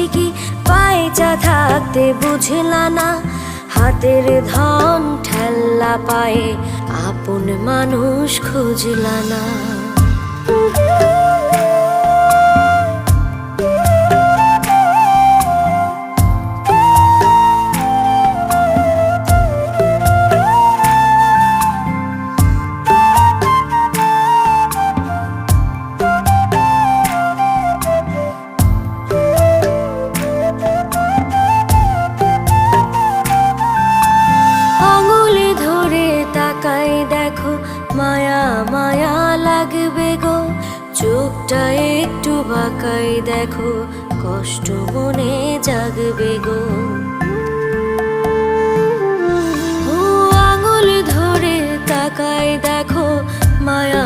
ঠিকই, পায়চা থাকতে বুঝলা না, হাতের ধন ঠেল্লা পায়ে আপন মানুষ খুঁজলা না। দেখো মায়া মায়া লাগবে গো, চোখটা একটু বাঁকাই দেখো, কষ্ট মনে জাগবে গো। ও আঙুল ধরে তাকাই দেখো, মায়া